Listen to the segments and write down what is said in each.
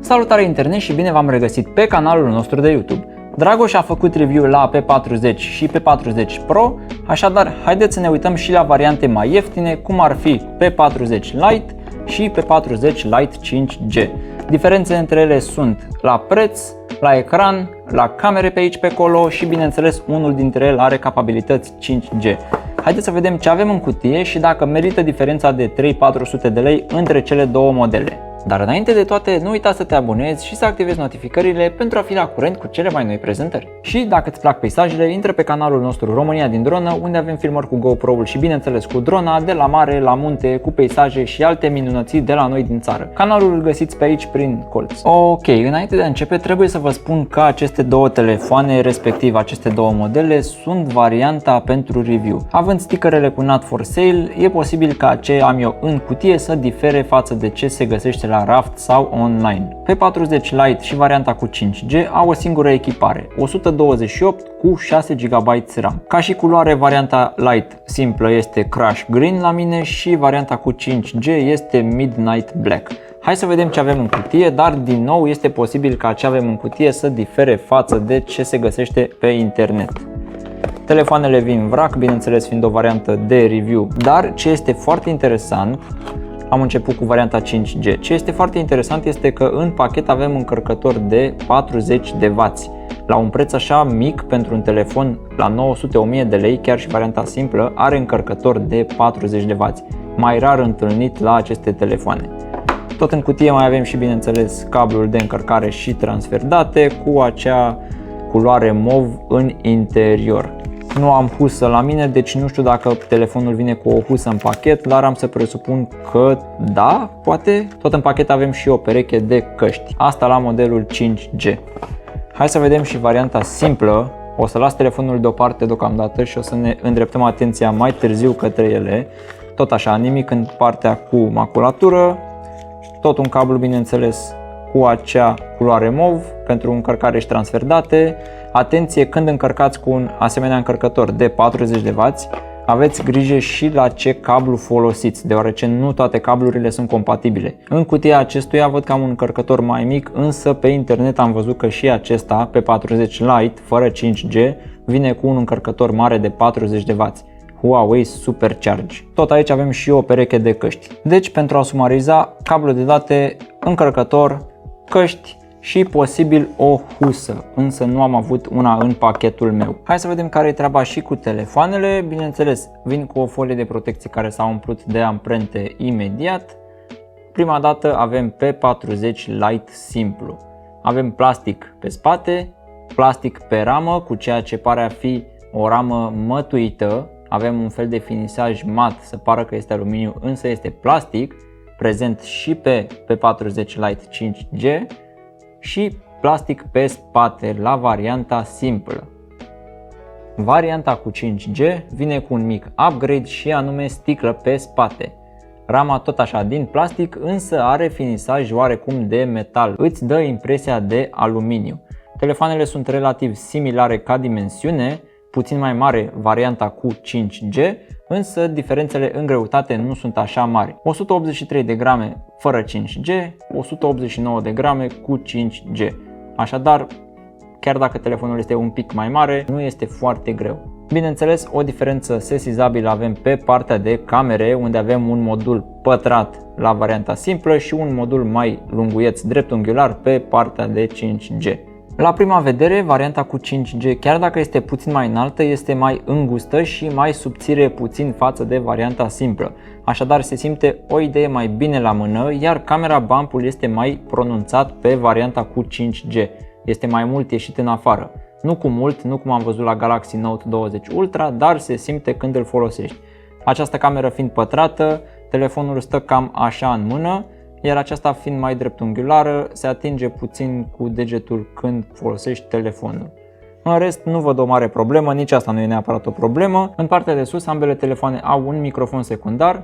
Salutare internet și bine v-am regăsit pe canalul nostru de YouTube. Dragoș a făcut review la P40 și P40 Pro, așadar haideți să ne uităm și la variante mai ieftine, cum ar fi P40 Lite și P40 Lite 5G. Diferențele între ele sunt la preț, la ecran, la camere pe aici pe acolo și bineînțeles unul dintre ele are capabilități 5G. Haideți să vedem ce avem în cutie și dacă merită diferența de 300-400 de lei între cele două modele. Dar înainte de toate, nu uita să te abonezi și să activezi notificările pentru a fi la curent cu cele mai noi prezentări. Și dacă îți plac peisajele, intră pe canalul nostru România din dronă, unde avem filmări cu GoPro-ul și bineînțeles cu drona, de la mare, la munte, cu peisaje și alte minunății de la noi din țară. Canalul îl găsiți pe aici prin colț. Ok, înainte de a începe, trebuie să vă spun că aceste două telefoane, respectiv aceste două modele, sunt varianta pentru review. Având stickerele cu Not for Sale, e posibil ca ce am eu în cutie să difere față de ce se găsește la raft sau online. P40 Lite și varianta cu 5G au o singură echipare, 128 cu 6 GB RAM. Ca și culoare, varianta Lite simplă este Crush Green la mine și varianta cu 5G este Midnight Black. Hai să vedem ce avem în cutie, dar din nou este posibil ca ce avem în cutie să difere față de ce se găsește pe internet. Telefoanele vin vrac, bineînțeles fiind o variantă de review, dar ce este foarte interesant, am început cu varianta 5G. Ce este foarte interesant este că în pachet avem încărcător de 40 de W. La un preț așa mic pentru un telefon la 900-1000 de lei, chiar și varianta simplă, are încărcător de 40 de W. Mai rar întâlnit la aceste telefoane. Tot în cutie mai avem și bineînțeles cablul de încărcare și transfer date cu acea culoare mov în interior. Nu am husă la mine, deci nu știu dacă telefonul vine cu o husă în pachet, dar am să presupun că da, poate. Tot în pachet avem și o pereche de căști. Asta la modelul 5G. Hai să vedem și varianta simplă. O să las telefonul deoparte deocamdată și o să ne îndreptăm atenția mai târziu către ele. Tot așa, nimic în partea cu maculatură. Tot un cablu, bineînțeles, cu acea culoare mov pentru încărcare și transfer date. Atenție, când încărcați cu un asemenea încărcător de 40 de W, aveți grijă și la ce cablu folosiți, deoarece nu toate cablurile sunt compatibile. În cutia acestuia văd că am un încărcător mai mic, însă pe internet am văzut că și acesta, P40 Lite, fără 5G, vine cu un încărcător mare de 40 de W. Huawei Supercharge. Tot aici avem și o pereche de căști. Deci, pentru a sumariza, cablu de date, încărcător, căști și posibil o husă, însă nu am avut una în pachetul meu. Hai să vedem care e treaba și cu telefoanele. Bineînțeles, vin cu o folie de protecție care s-a umplut de amprente imediat. Prima dată avem P40 Lite simplu. Avem plastic pe spate, plastic pe ramă cu ceea ce pare a fi o ramă mătuită. Avem un fel de finisaj mat, să pară că este aluminiu, însă este plastic, prezent și pe P40 Lite 5G și plastic pe spate la varianta simplă. Varianta cu 5G vine cu un mic upgrade și anume sticlă pe spate. Rama tot așa din plastic, însă are finisaj oarecum de metal, îți dă impresia de aluminiu. Telefoanele sunt relativ similare ca dimensiune, puțin mai mare varianta cu 5G, însă diferențele în greutate nu sunt așa mari. 183 de grame fără 5G, 189 de grame cu 5G. Așadar, chiar dacă telefonul este un pic mai mare, nu este foarte greu. Bineînțeles, o diferență sesizabilă avem pe partea de camere, unde avem un modul pătrat la varianta simplă și un modul mai lunguieț dreptunghiular pe partea de 5G. La prima vedere, varianta cu 5G, chiar dacă este puțin mai înaltă, este mai îngustă și mai subțire puțin față de varianta simplă. Așadar se simte o idee mai bine la mână, iar camera bump-ul este mai pronunțat pe varianta cu 5G. Este mai mult ieșit în afară. Nu cu mult, nu cum am văzut la Galaxy Note 20 Ultra, dar se simte când îl folosești. Această cameră fiind pătrată, telefonul stă cam așa în mână, iar aceasta fiind mai dreptunghiulară, se atinge puțin cu degetul când folosești telefonul. În rest, nu văd o mare problemă, nici asta nu e neapărat o problemă. În partea de sus, ambele telefoane au un microfon secundar.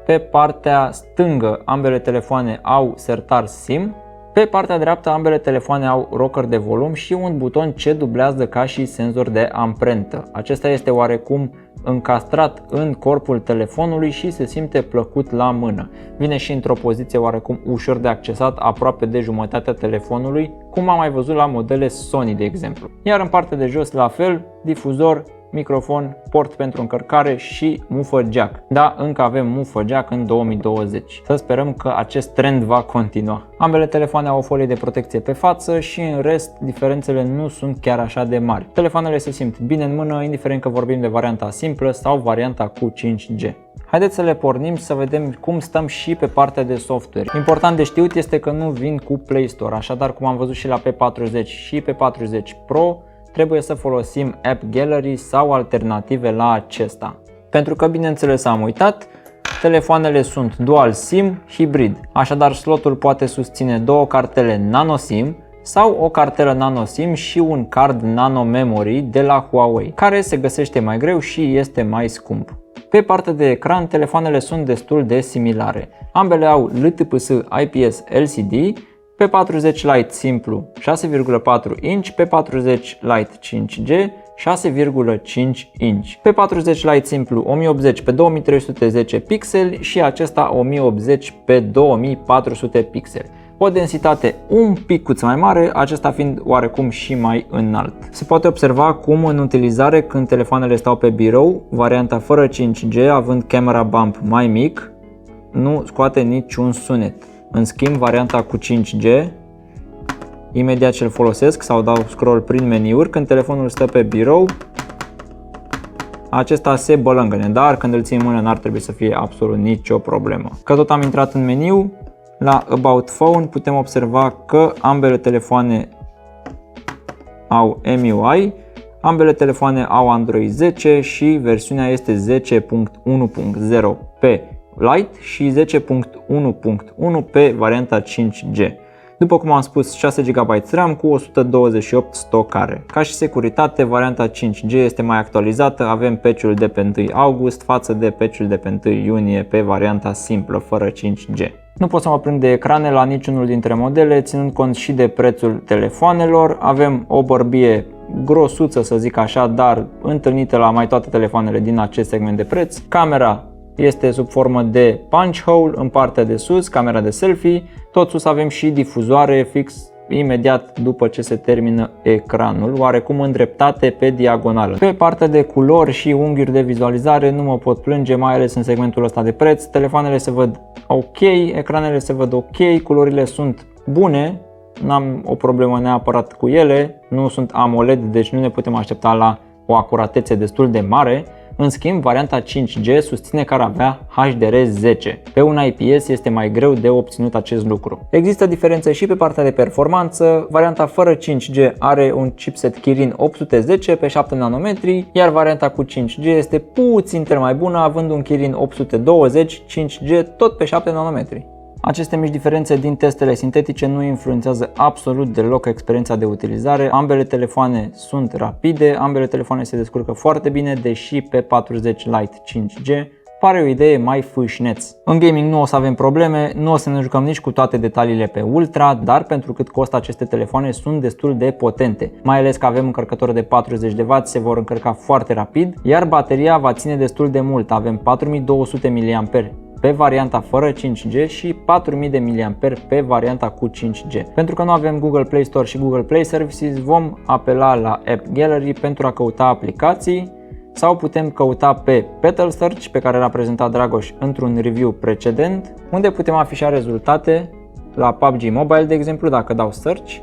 Pe partea stângă, ambele telefoane au sertar SIM. Pe partea dreaptă ambele telefoane au rocker de volum și un buton ce dublează ca și senzor de amprentă. Acesta este oarecum încastrat în corpul telefonului și se simte plăcut la mână. Vine și într-o poziție oarecum ușor de accesat, aproape de jumătatea telefonului, cum am mai văzut la modele Sony de exemplu. Iar în partea de jos la fel, difuzor, microfon, port pentru încărcare și mufă jack. Da, încă avem mufă jack în 2020. Să sperăm că acest trend va continua. Ambele telefoane au o folie de protecție pe față și în rest diferențele nu sunt chiar așa de mari. Telefoanele se simt bine în mână, indiferent că vorbim de varianta simplă sau varianta cu 5G. Haideți să le pornim să vedem cum stăm și pe partea de software. Important de știut este că nu vin cu Play Store, așadar cum am văzut și la P40 și P40 Pro, trebuie să folosim App Gallery sau alternative la acesta. Pentru că, bineînțeles, am uitat, telefoanele sunt dual SIM hibrid, așadar slotul poate susține două cartele nano SIM sau o cartelă nano SIM și un card nano memory de la Huawei, care se găsește mai greu și este mai scump. Pe partea de ecran, telefoanele sunt destul de similare. Ambele au LTPS IPS LCD, P40 Lite simplu 6,4 inch, P40 Lite 5G 6,5 inch. P40 Lite simplu 1080 pe 2310 pixeli și acesta 1080 pe 2400 pixeli. O densitate un picuț mai mare, acesta fiind oarecum și mai înalt. Se poate observa cum în utilizare, când telefoanele stau pe birou, varianta fără 5G, având camera bump mai mic, nu scoate niciun sunet. În schimb, varianta cu 5G, imediat ce îl folosesc sau dau scroll prin meniuri, când telefonul stă pe birou, acesta se bălângăne, dar când îl ții în mână n-ar trebui să fie absolut nicio problemă. Că tot am intrat în meniu, la About Phone putem observa că ambele telefoane au MIUI, ambele telefoane au Android 10 și versiunea este 10.1.0 pe Lite și 10.1.1 pe varianta 5G. După cum am spus, 6 GB RAM cu 128 stocare. Ca și securitate, varianta 5G este mai actualizată, avem patch-ul de pe 1 august față de patch-ul de pe 1 iunie pe varianta simplă fără 5G. Nu pot să mă prind de ecrane la niciunul dintre modele, ținând cont și de prețul telefoanelor. Avem o bărbie grosuță, să zic așa, dar întâlnită la mai toate telefoanele din acest segment de preț. Camera este sub formă de punch hole în partea de sus, camera de selfie. Tot sus avem și difuzoare fix imediat după ce se termină ecranul, oarecum îndreptate pe diagonală. Pe partea de culori și unghiuri de vizualizare nu mă pot plânge, mai ales în segmentul ăsta de preț. Telefoanele se văd ok, ecranele se văd ok, culorile sunt bune, n-am o problemă neapărat cu ele, nu sunt AMOLED, deci nu ne putem aștepta la o acuratețe destul de mare. În schimb, varianta 5G susține că ar avea HDR10. Pe un IPS este mai greu de obținut acest lucru. Există diferențe și pe partea de performanță. Varianta fără 5G are un chipset Kirin 810 pe 7 nanometri, iar varianta cu 5G este puțin mai bună, având un Kirin 820 5G tot pe 7 nanometri. Aceste mici diferențe din testele sintetice nu influențează absolut deloc experiența de utilizare. Ambele telefoane sunt rapide, ambele telefoane se descurcă foarte bine, deși P40 Lite 5G pare o idee mai fâșneț. În gaming nu o să avem probleme, nu o să ne jucăm nici cu toate detaliile pe Ultra, dar pentru cât costă aceste telefoane sunt destul de potente. Mai ales că avem încărcători de 40W, se vor încărca foarte rapid, iar bateria va ține destul de mult. Avem 4200 mAh pe varianta fără 5G și 4000 de mAh pe varianta cu 5G. Pentru că nu avem Google Play Store și Google Play Services, vom apela la App Gallery pentru a căuta aplicații sau putem căuta pe Petal Search, pe care l-a prezentat Dragoș într-un review precedent, unde putem afișa rezultate la PUBG Mobile, de exemplu, dacă dau Search.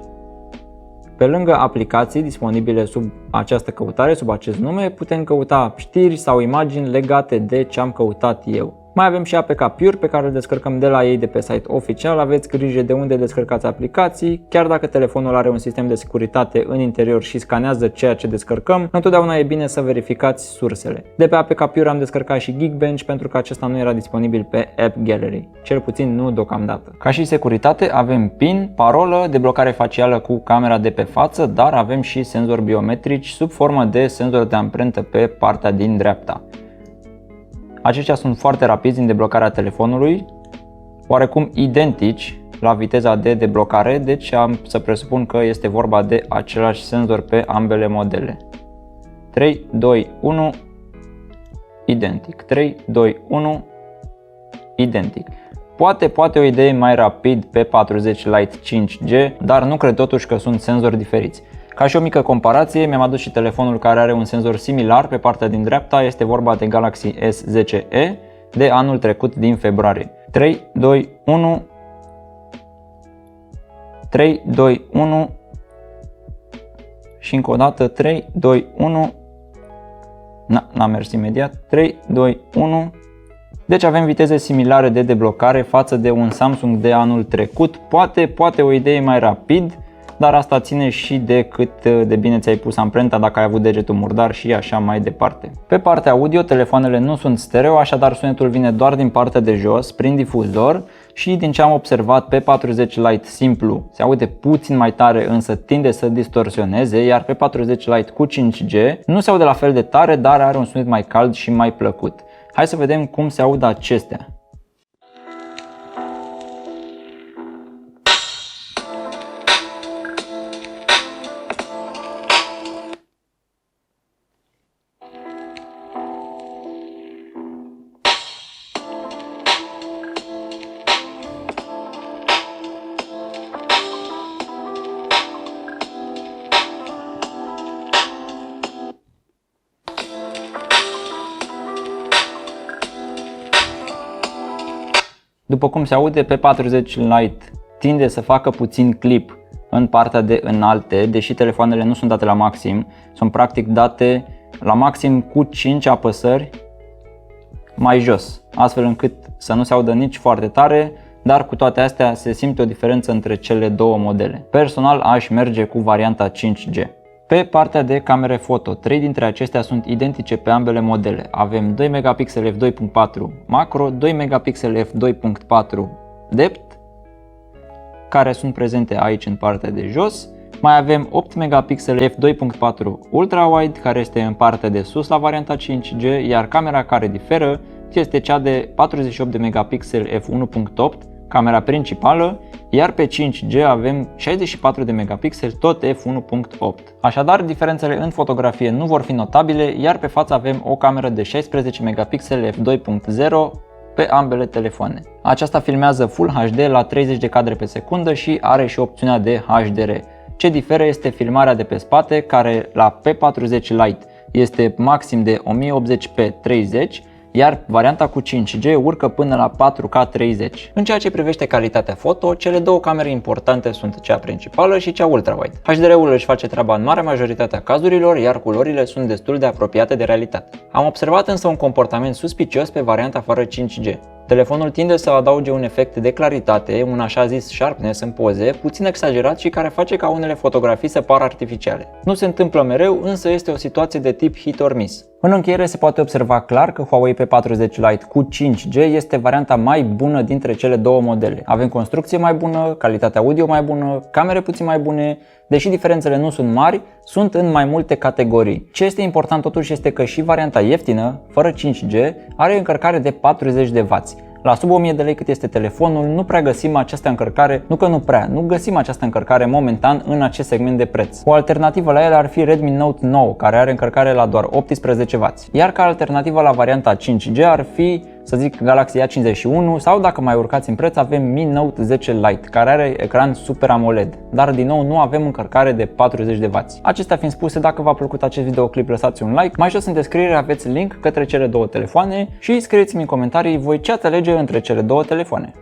Pe lângă aplicații disponibile sub această căutare, sub acest nume, putem căuta știri sau imagini legate de ce am căutat eu. Mai avem și APK Pure pe care îl descărcăm de la ei de pe site oficial. Aveți grijă de unde descărcați aplicații, chiar dacă telefonul are un sistem de securitate în interior și scanează ceea ce descărcăm, întotdeauna e bine să verificați sursele. De pe APK Pure am descărcat și Geekbench pentru că acesta nu era disponibil pe App Gallery, cel puțin nu deocamdată. Ca și securitate avem PIN, parolă, deblocare facială cu camera de pe față, dar avem și senzori biometrici sub formă de senzor de amprentă pe partea din dreapta. Aceștia sunt foarte rapizi în deblocarea telefonului, oarecum identici la viteza de deblocare, deci am să presupun că este vorba de același senzor pe ambele modele. 3, 2, 1, identic. 3, 2, 1, identic. Poate o idee mai rapid pe P40 Lite 5G, dar nu cred totuși că sunt senzori diferiți. Ca și o mică comparație, mi-am adus și telefonul care are un senzor similar pe partea din dreapta, este vorba de Galaxy S10e de anul trecut din februarie. 3, 2, 1, 3, 2, 1 și încă o dată 3, 2, 1, n-a mers imediat, 3, 2, 1. Deci avem viteze similare de deblocare față de un Samsung de anul trecut, poate o idee mai rapid, dar asta ține și de cât de bine ți-ai pus amprenta, dacă ai avut degetul murdar și așa mai departe. Pe partea audio, telefoanele nu sunt stereo, așadar sunetul vine doar din partea de jos, prin difuzor și din ce am observat pe 40 Lite simplu se aude puțin mai tare, însă tinde să distorsioneze, iar pe 40 Lite cu 5G nu se aude la fel de tare, dar are un sunet mai cald și mai plăcut. Hai să vedem cum se aud acestea. După cum se aude, pe 40 Lite tinde să facă puțin clip în partea de înalte, deși telefoanele nu sunt date la maxim, sunt practic date la maxim cu 5 apăsări mai jos, astfel încât să nu se audă nici foarte tare, dar cu toate astea se simte o diferență între cele două modele. Personal aș merge cu varianta 5G. Pe partea de camere foto, 3 dintre acestea sunt identice pe ambele modele. Avem 2 megapixel f2.4 macro, 2 megapixel f2.4 depth, care sunt prezente aici în partea de jos. Mai avem 8 megapixel f2.4 ultra-wide, care este în partea de sus la varianta 5G, iar camera care diferă este cea de 48 de megapixel f1.8, camera principală, iar pe 5G avem 64 de megapixel, tot f1.8. Așadar, diferențele în fotografie nu vor fi notabile, iar pe față avem o cameră de 16 megapixel f2.0 pe ambele telefoane. Aceasta filmează Full HD la 30 de cadre pe secundă și are și opțiunea de HDR. Ce diferă este filmarea de pe spate, care la P40 Lite este maxim de 1080p30, iar varianta cu 5G urcă până la 4K30. În ceea ce privește calitatea foto, cele două camere importante sunt cea principală și cea ultrawide. HDR-ul își face treaba în marea majoritatea cazurilor, iar culorile sunt destul de apropiate de realitate. Am observat însă un comportament suspicios pe varianta fără 5G. Telefonul tinde să adauge un efect de claritate, un așa zis sharpness în poze, puțin exagerat și care face ca unele fotografii să pară artificiale. Nu se întâmplă mereu, însă este o situație de tip hit or miss. În încheiere se poate observa clar că Huawei P40 Lite cu 5G este varianta mai bună dintre cele două modele. Avem construcție mai bună, calitate audio mai bună, camere puțin mai bune, deși diferențele nu sunt mari, sunt în mai multe categorii. Ce este important totuși este că și varianta ieftină, fără 5G, are încărcare de 40 de W. La sub 1000 de lei cât este telefonul, nu prea găsim această încărcare, nu găsim această încărcare momentan în acest segment de preț. O alternativă la el ar fi Redmi Note 9, care are încărcare la doar 18 W. Iar ca alternativă la varianta 5G ar fi, să zic, Galaxy A51 sau, dacă mai urcați în preț, avem Mi Note 10 Lite, care are ecran Super AMOLED, dar din nou nu avem încărcare de 40 de W. Acestea fiind spuse, dacă v-a plăcut acest videoclip, lăsați un like, mai jos în descriere aveți link către cele două telefoane și scrieți-mi în comentarii voi ce ați alege între cele două telefoane.